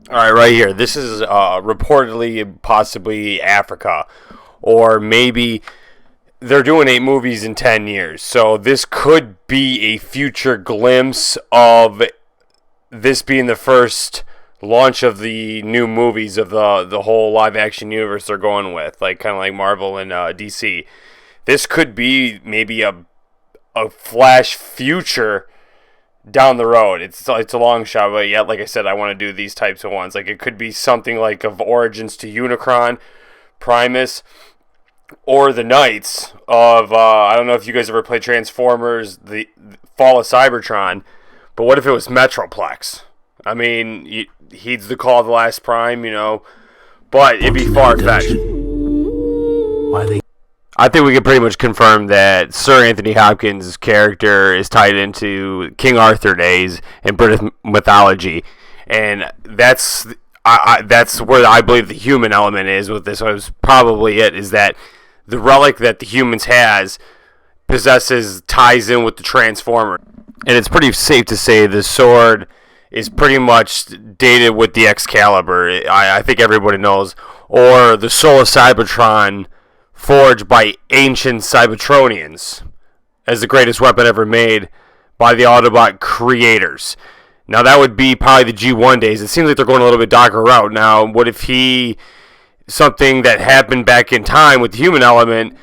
All right, right here. This is reportedly possibly Africa, or maybe they're doing 8 movies in 10 years. So this could be a future glimpse of this being the first launch of the new movies of the whole live action universe they're going with, like kind of like Marvel and DC. This could be maybe a flash future down the road. It's a long shot, but yeah, like I said, I want to do these types of ones. Like it could be something like of origins to Unicron, Primus, or the Knights of I don't know if you guys ever played Transformers, the Fall of Cybertron, but what if it was Metroplex? I mean, heeds the call of the last Prime, but it'd be far-fetched. I think we can pretty much confirm that Sir Anthony Hopkins' character is tied into King Arthur days and British mythology, and that's where I believe the human element is with this. Was probably it, is that the relic that the humans possesses ties in with the Transformer, and it's pretty safe to say the sword is pretty much dated with the Excalibur. I think everybody knows, or the soul of Cybertron, forged by ancient Cybertronians as the greatest weapon ever made by the Autobot creators. Now that would be probably the G1 days. It seems like they're going a little bit darker route. Now, what if something that happened back in time with the human element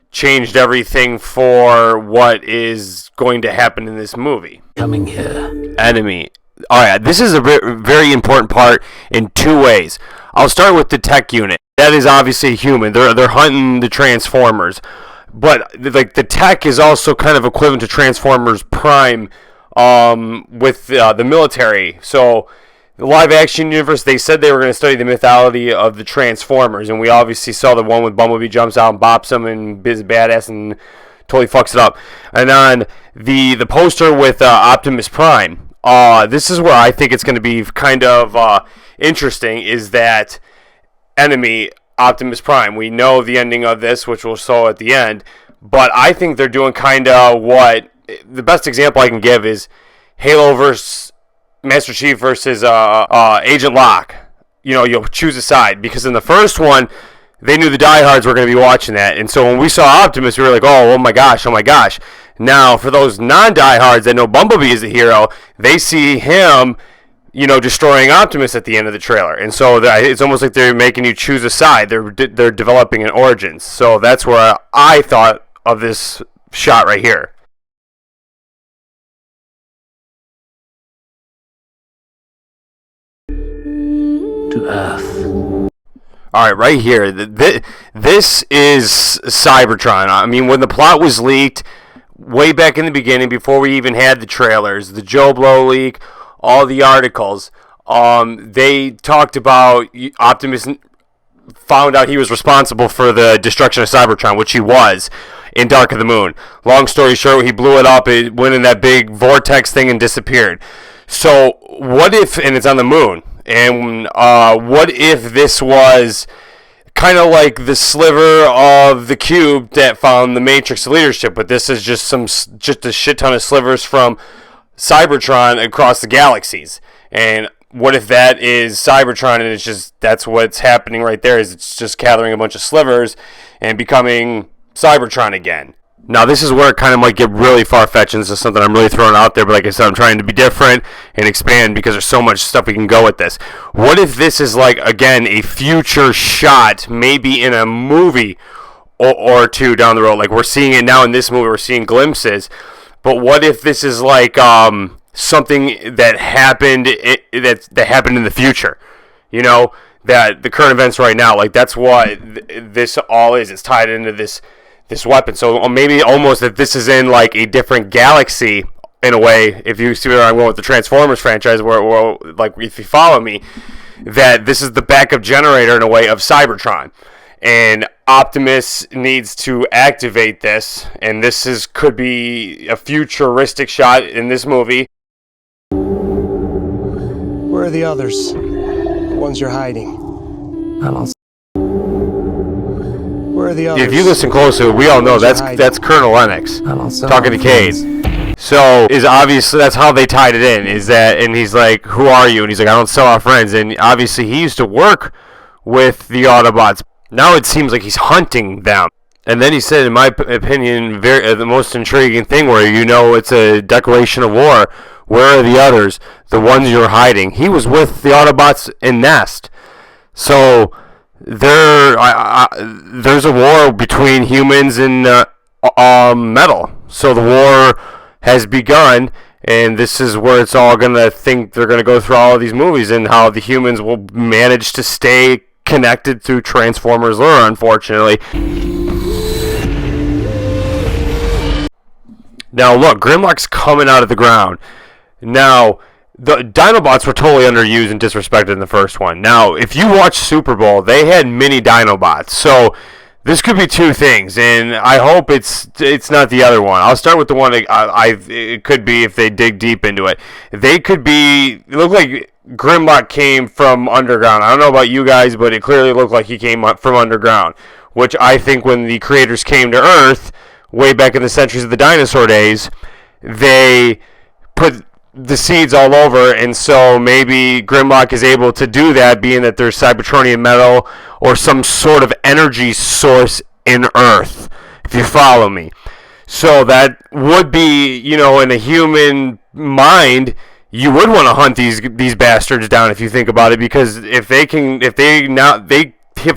changed everything for what is going to happen in this movie? Coming here. Enemy. Alright, this is a very important part in 2 ways. I'll start with the tech unit. That is obviously human. They're hunting the Transformers, but like the tech is also kind of equivalent to Transformers Prime, with the military. So the live action universe, they said they were going to study the mythology of the Transformers, and we obviously saw the one with Bumblebee jumps out and bops him and is badass and totally fucks it up. And on the poster with Optimus Prime, this is where I think it's going to be kind of interesting, is that enemy, Optimus Prime. We know the ending of this, which we'll show at the end, but I think they're doing kind of what the best example I can give is Halo versus Master Chief versus Agent Locke. You'll choose a side, because in the first one they knew the diehards were going to be watching that, and so when we saw Optimus, we were like, oh my gosh. Now for those non-diehards that know Bumblebee is the hero, they see him destroying Optimus at the end of the trailer. And so it's almost like they're making you choose a side. They're developing an origins. So that's where I thought of this shot right here. To Earth. All right, right here. This is Cybertron. I mean, when the plot was leaked way back in the beginning, before we even had the trailers, the Joe Blow leak, all the articles, they talked about Optimus found out he was responsible for the destruction of Cybertron, which he was in Dark of the Moon. Long story short, he blew it up, it went in that big vortex thing and disappeared. So what if, and it's on the moon, and what if this was kind of like the sliver of the cube that found the Matrix leadership, but this is just a shit ton of slivers from Cybertron across the galaxies. And what if that is Cybertron, and it's just, that's what's happening right there, is it's just gathering a bunch of slivers and becoming Cybertron again. Now this is where it kind of might get really far-fetched, and this is something I'm really throwing out there, but like I said, I'm trying to be different and expand because there's so much stuff we can go with this. What if this is like, again, a future shot, maybe in a movie or two down the road? Like we're seeing it now in this movie, we're seeing glimpses. But what if this is like something that happened that happened in the future? That the current events right now, like that's what this all is. It's tied into this weapon. So maybe almost that this is in like a different galaxy in a way. If you see where I'm going with the Transformers franchise, where like if you follow me, that this is the backup generator in a way of Cybertron. And Optimus needs to activate this, and this could be a futuristic shot in this movie. Where are the others? The ones you're hiding? I don't. Where are the others? If you listen closely, we all know that's Colonel Lennox I don't talking to Cade. So is obviously that's how they tied it in. Is that and he's like, "Who are you?" And he's like, "I don't sell our friends." And obviously he used to work with the Autobots. Now it seems like he's hunting them. And then he said, in my opinion, the most intriguing thing where it's a declaration of war. Where are the others? The ones you're hiding. He was with the Autobots in Nest. So there's a war between humans and metal. So the war has begun, and this is where it's all going to think they're going to go through all of these movies and how the humans will manage to stay connected through Transformers lore, unfortunately. Now, look, Grimlock's coming out of the ground. Now, the Dinobots were totally underused and disrespected in the first one. Now, if you watch Super Bowl, they had mini Dinobots. So, this could be two things, and I hope it's not the other one. I'll start with the one it could be if they dig deep into it. They could be... It looked like Grimlock came from underground. I don't know about you guys, but it clearly looked like he came up from underground, which I think when the creators came to Earth, way back in the centuries of the dinosaur days, they put the seeds all over, and so maybe Grimlock is able to do that, being that there's Cybertronian metal or some sort of energy source in Earth, if you follow me. So that would be, in a human mind, you would want to hunt these bastards down if you think about it, because they have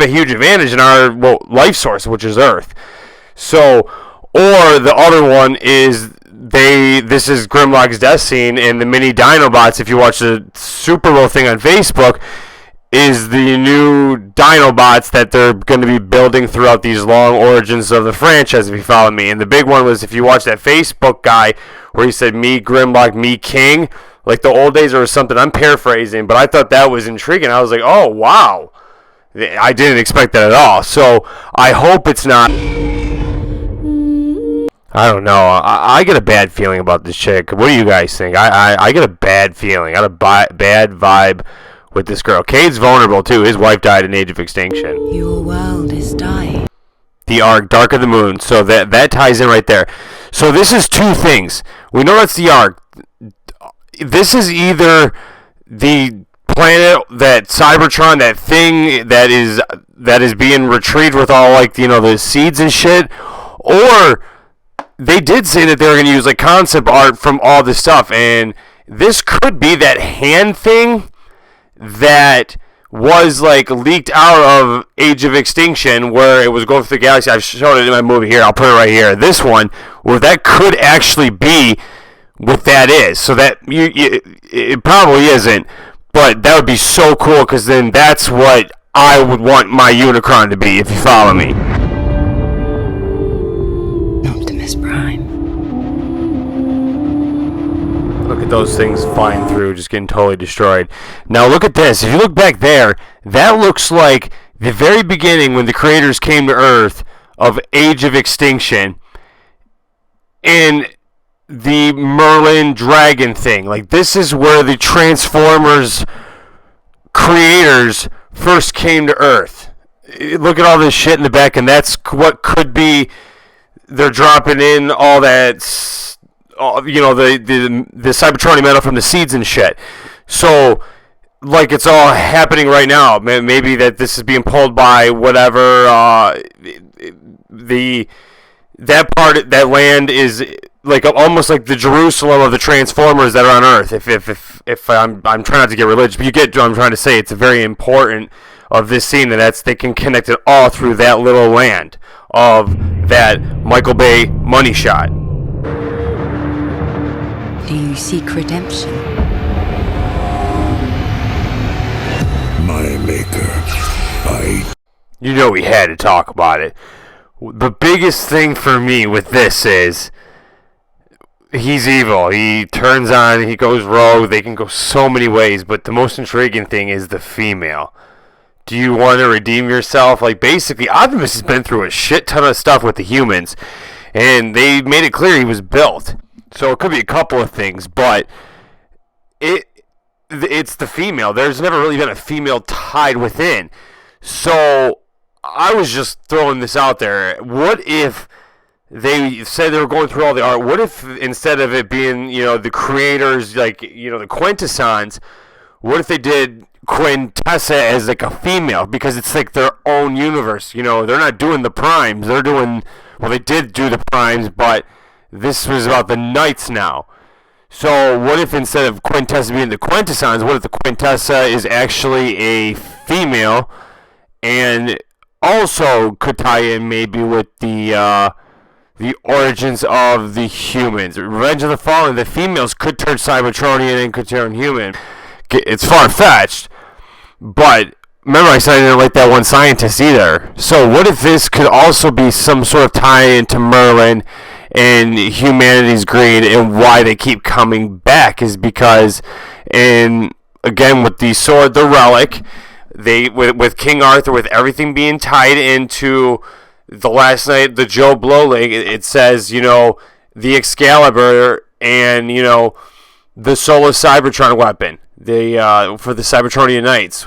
a huge advantage in our life source, which is Earth. So, or the other one is this is Grimlock's death scene, and the mini Dinobots, if you watch the Super Bowl thing on Facebook, is the new Dinobots that they're going to be building throughout these long origins of the franchise, if you follow me. And the big one was, if you watch that Facebook guy where he said, "Me Grimlock, me King," like the old days or something. I'm paraphrasing, but I thought that was intriguing. I was like, oh, wow. I didn't expect that at all. So I hope it's not... I don't know. I get a bad feeling about this chick. What do you guys think? I get a bad feeling. I got a bad vibe with this girl. Cade's vulnerable, too. His wife died in Age of Extinction. Your world is dying. The arc, Dark of the Moon. So that ties in right there. So this is two things. We know that's the arc. This is either the planet, that Cybertron, that thing that is being retrieved with all, the seeds and shit, or... They did say that they were going to use concept art from all this stuff, and this could be that hand thing that was leaked out of Age of Extinction, where it was going through the galaxy. I've shown it in my movie here. I'll put it right here. This one, where that could actually be what that is. So that it probably isn't, but that would be so cool, because then that's what I would want my Unicron to be, if you follow me. Prime. Look at those things flying through, just getting totally destroyed. Now look at this. If you look back there, that looks like the very beginning when the creators came to Earth of Age of Extinction, and the Merlin dragon thing. This is where the Transformers creators first came to Earth. Look at all this shit in the back, and that's what could be... They're dropping in all that, the Cybertronian metal from the seeds and shit. So, it's all happening right now. Maybe that this is being pulled by whatever, that land is almost like the Jerusalem of the Transformers that are on Earth. If I'm trying not to get religious, but you get what I'm trying to say. It's very important of this scene that they can connect it all through that little land of that Michael Bay money shot. Do you seek redemption? My maker, we had to talk about it. The biggest thing for me with this is he's evil. He turns on, he goes rogue. They can go so many ways, but the most intriguing thing is the female. Do you want to redeem yourself? Basically, Optimus has been through a shit ton of stuff with the humans, and they made it clear he was built. So it could be a couple of things, but it's the female. There's never really been a female tied within. So I was just throwing this out there. What if they said they were going through all the art. What if instead of it being, the creators, like, the quintessons, what if they did Quintessa as like a female, because it's like their own universe. They're not doing the primes. They're doing, well, they did do the primes, but this was about the knights now. So what if instead of Quintessa being the quintessons, what if the Quintessa is actually a female, and also could tie in maybe with the origins of the humans? Revenge of the Fallen, the females could turn Cybertronian and could turn human. It's far-fetched, but remember I said I didn't like that one scientist either. So what if this could also be some sort of tie-in to Merlin and humanity's greed, and why they keep coming back is because, and again with the sword, the relic, they with King Arthur, with everything being tied into the last night, the Joe Blow leg, it says, the Excalibur and, the Solar Cybertron weapon, for the Cybertronian Knights,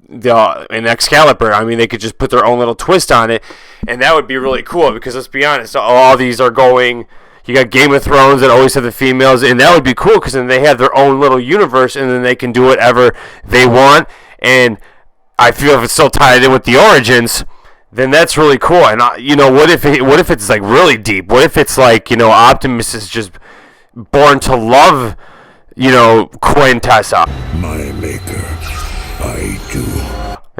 an Excalibur. I mean, they could just put their own little twist on it, and that would be really cool, because let's be honest, all these are going, you got Game of Thrones that always have the females, and that would be cool, because then they have their own little universe, and then they can do whatever they want, and I feel if it's still tied in with the origins, then that's really cool. And what if it's like really deep? What if it's like, Optimus is just born to love, Quintessa? My maker, I do.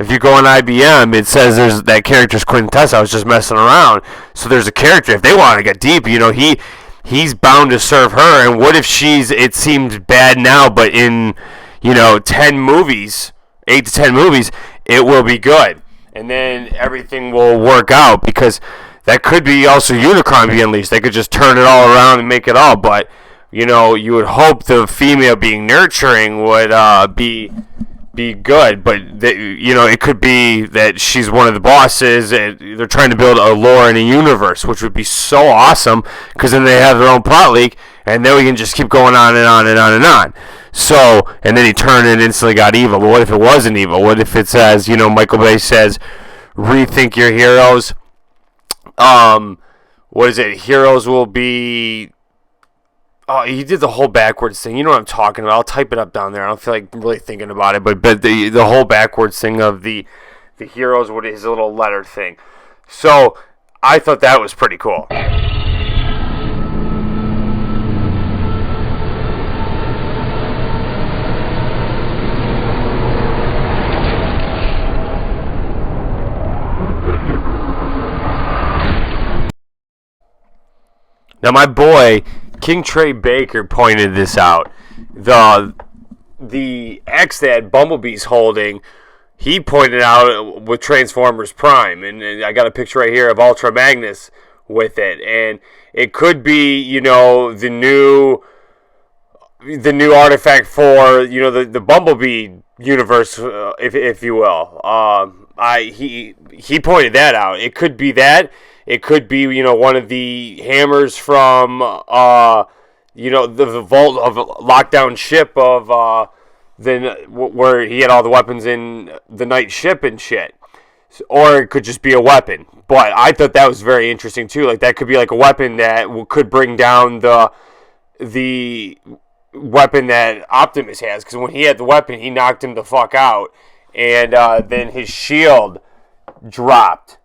If you go on IBM, it says there's that character's Quintessa. I was just messing around. So there's a character. If they want to get deep, he's bound to serve her. And what if it seems bad now, but in 10 movies, 8 to 10 movies, it will be good. And then everything will work out, because that could be also Unicron being unleashed. They could just turn it all around and make it all. But, you would hope the female being nurturing would be good. But, it could be that she's one of the bosses, and they're trying to build a lore and a universe, which would be so awesome, because then they have their own plot leak, and then we can just keep going on and on and on and on. So, and then he turned and instantly got evil. But what if it wasn't evil? What if it says, Michael Bay says, rethink your heroes? What is it? Heroes will be... Oh, he did the whole backwards thing. You know what I'm talking about. I'll type it up down there. I don't feel like really thinking about it. But the whole backwards thing of the heroes with his little letter thing. So, I thought that was pretty cool. Now, my boy, King Trey Baker, pointed this out. The X that Bumblebee's holding, he pointed out with Transformers Prime. And I got a picture right here of Ultra Magnus with it. And it could be, the new artifact for, the Bumblebee universe, if you will. He pointed that out. It could be that. It could be, one of the hammers from, the vault of lockdown ship of, where he had all the weapons in the night ship and shit. Or it could just be a weapon. But I thought that was very interesting too. Like, that could be like a weapon that could bring down the weapon that Optimus has. Because when he had the weapon, he knocked him the fuck out. And then his shield dropped.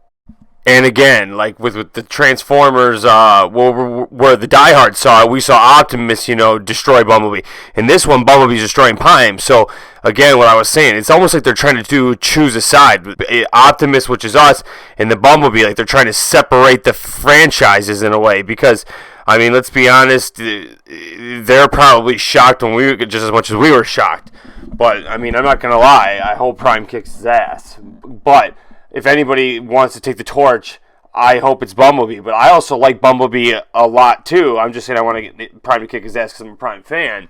And again, like with the Transformers, where the Die Hard saw it, we saw Optimus, destroy Bumblebee. In this one, Bumblebee's destroying Prime. So, again, what I was saying, it's almost like they're trying to choose a side. Optimus, which is us, and the Bumblebee, like they're trying to separate the franchises in a way. Because, I mean, let's be honest, they're probably shocked when we were, just as much as we were shocked. But, I mean, I'm not going to lie, I hope Prime kicks his ass. But if anybody wants to take the torch, I hope it's Bumblebee. But I also like Bumblebee a lot, too. I'm just saying I want to get Prime to kick his ass because I'm a Prime fan.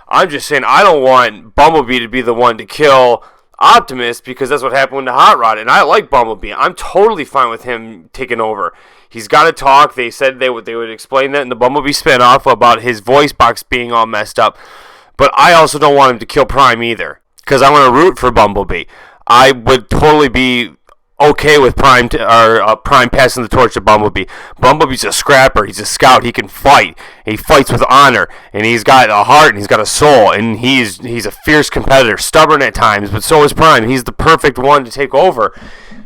I'm just saying I don't want Bumblebee to be the one to kill Optimus, because that's what happened to Hot Rod. And I like Bumblebee. I'm totally fine with him taking over. He's got to talk. They said they would explain that in the Bumblebee spinoff about his voice box being all messed up. But I also don't want him to kill Prime either, because I want to root for Bumblebee. I would totally be okay with Prime passing the torch to Bumblebee. Bumblebee's a scrapper. He's a scout. He can fight. He fights with honor, and he's got a heart and he's got a soul, and he's a fierce competitor, stubborn at times, but so is Prime. He's the perfect one to take over.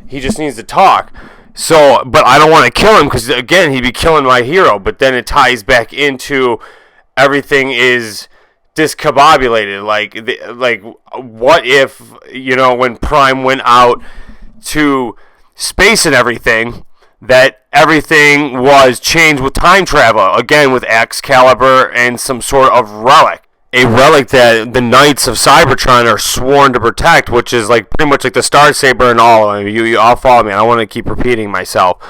He just needs to talk. So, but I don't want to kill him because, again, he'd be killing my hero. But then it ties back into everything is discombobulated. Like, what if, when Prime went out to space and everything, that everything was changed with time travel, again, with Excalibur and some sort of relic. A relic that the Knights of Cybertron are sworn to protect, which is like pretty much like the Star Saber and all. I mean, you all follow me. I don't want to keep repeating myself.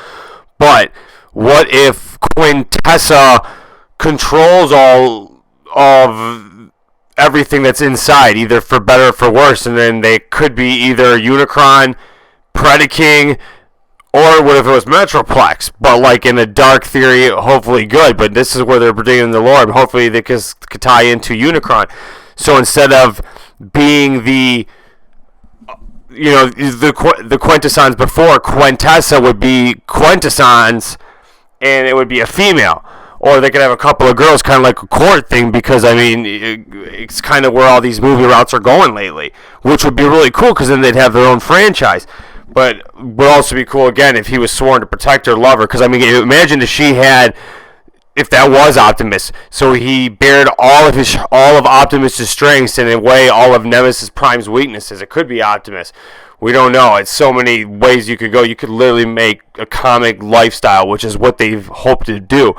But what if Quintessa controls all of everything that's inside, either for better or for worse, and then they could be either Unicron, Predaking, or what if it was Metroplex, but like in a dark theory, hopefully good. But this is where they're predicting the lore, and hopefully they could tie into Unicron. So instead of being the Quintessons before, Quintessa would be Quintessons, and it would be a female. Or they could have a couple of girls, kind of like a court thing, because, I mean, it's kind of where all these movie routes are going lately, which would be really cool, because then they'd have their own franchise. But would also be cool, again, if he was sworn to protect her, love her. Because, I mean, imagine if that was Optimus. So he bared all of Optimus' strengths and, in a way, all of Nemesis Prime's weaknesses. It could be Optimus. We don't know. It's so many ways you could go. You could literally make a comic lifestyle, which is what they've hoped to do.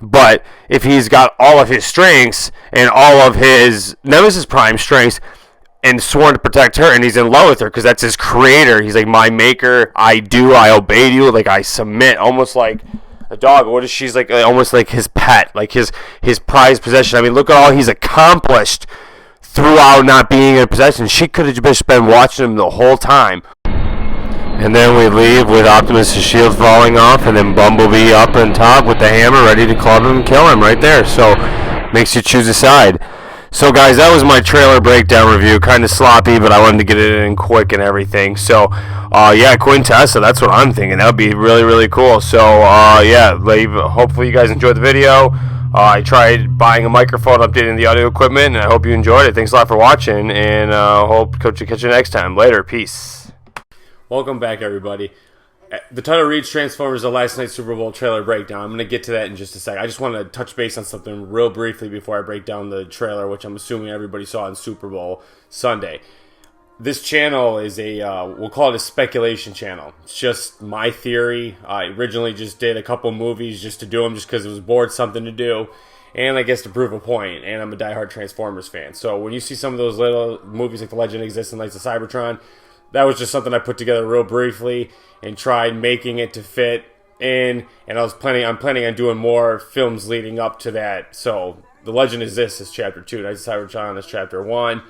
But if he's got all of his strengths and all of his Nemesis Prime strengths, and sworn to protect her, and he's in love with her because that's his creator. He's like, my maker, I obey you, like I submit, almost like a dog. What if she's like almost like his pet, like his prized possession? I mean, look at all he's accomplished throughout not being in possession. She could have just been watching him the whole time. And then we leave with Optimus' shield falling off, and then Bumblebee up on top with the hammer, ready to club him and kill him right there. So, makes you choose a side. So, guys, that was my trailer breakdown review. Kind of sloppy, but I wanted to get it in quick and everything. So, yeah, Quintessa, that's what I'm thinking. That would be really, really cool. So, yeah, hopefully you guys enjoyed the video. I tried buying a microphone, updating the audio equipment, and I hope you enjoyed it. Thanks a lot for watching, and hope to catch you next time. Later. Peace. Welcome back, everybody. The title reads Transformers: The Last Night Super Bowl Trailer Breakdown. I'm going to get to that in just a sec. I just want to touch base on something real briefly before I break down the trailer, which I'm assuming everybody saw on Super Bowl Sunday. This channel is we'll call it a speculation channel. It's just my theory. I originally just did a couple movies just to do them just because it was bored, something to do, and I guess to prove a point, and I'm a diehard Transformers fan. So when you see some of those little movies like The Legend Exists and Knights of Cybertron, that was just something I put together real briefly and tried making it to fit in. And I'm planning on doing more films leading up to that. So The Legend Exists is Chapter 2. Knights of Cybertron is Chapter 1.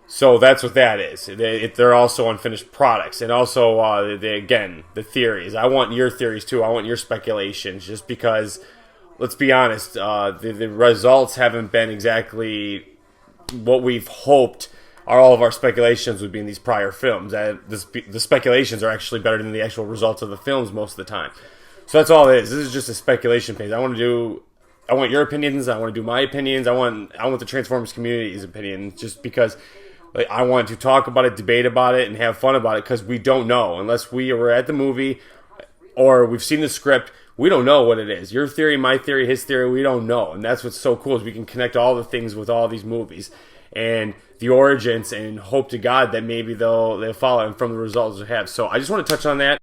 So that's what that is. They're also unfinished products. And also, again, the theories. I want your theories too. I want your speculations. Just because, let's be honest, the results haven't been exactly what we've hoped all of our speculations would be in these prior films. The speculations are actually better than the actual results of the films most of the time. So that's all it is. This is just a speculation page. I want your opinions. I want to do my opinions. I want the Transformers community's opinion, just because I want to talk about it, debate about it, and have fun about it, because we don't know. Unless we were at the movie or we've seen the script, we don't know what it is. Your theory, my theory, his theory, we don't know. And that's what's so cool, is we can connect all the things with all these movies and the origins, and hope to God that maybe they'll follow them from the results they have. So I just want to touch on that.